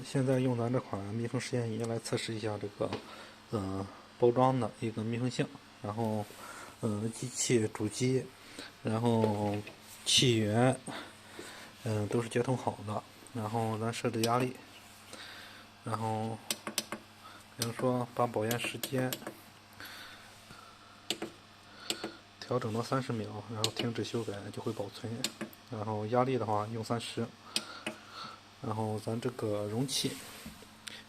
现在用咱这款密封实验仪来测试一下这个，包装的一个密封性，然后，机器主机，然后气源，都是接通好的，然后咱设置压力，然后，比如说把保验时间调整到30秒，然后停止修改就会保存，然后压力的话用30，然后咱这个容器。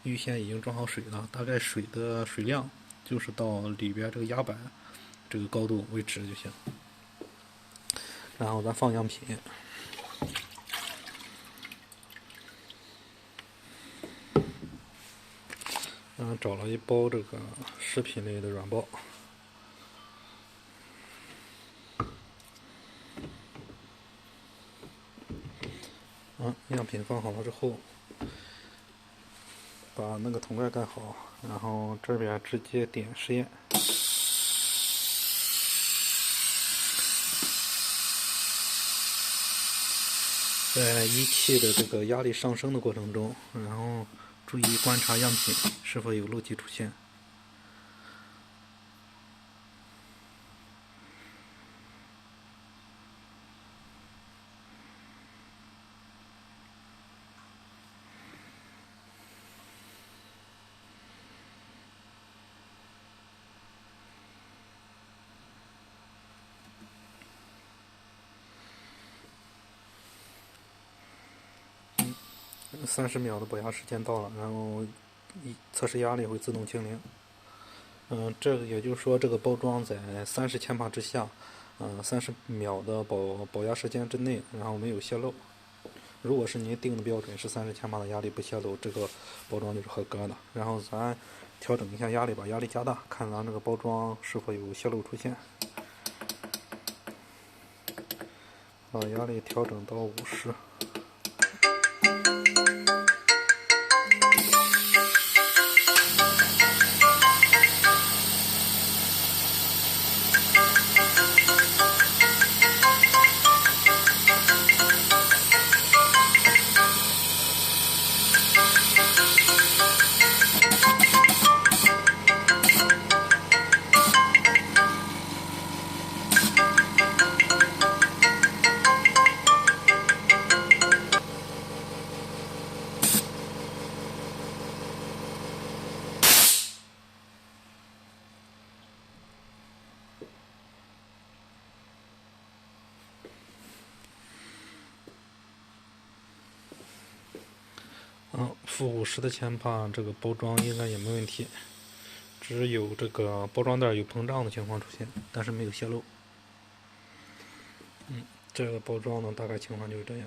预先已经装好水了，大概水的水量就是到里边这个压板这个高度为止就行。然后咱放样品，找了一包这个食品类的软包，样品放好了之后，把那个桶盖盖好，然后这边直接点实验。在仪器的这个压力上升的过程中，然后注意观察样品是否有漏气出现。30秒的保压时间到了，然后测试压力会自动清零。这个也就是说，这个包装在30千帕之下，30秒的保压时间之内，然后没有泄漏。如果是您定的标准是30千帕的压力不泄漏，这个包装就是合格的。然后咱调整一下压力，把压力加大，看咱这个包装是否有泄漏出现。把压力调整到50。负50的千帕，这个包装应该也没问题，只有这个包装袋有膨胀的情况出现，但是没有泄漏。这个包装呢，大概情况就是这样。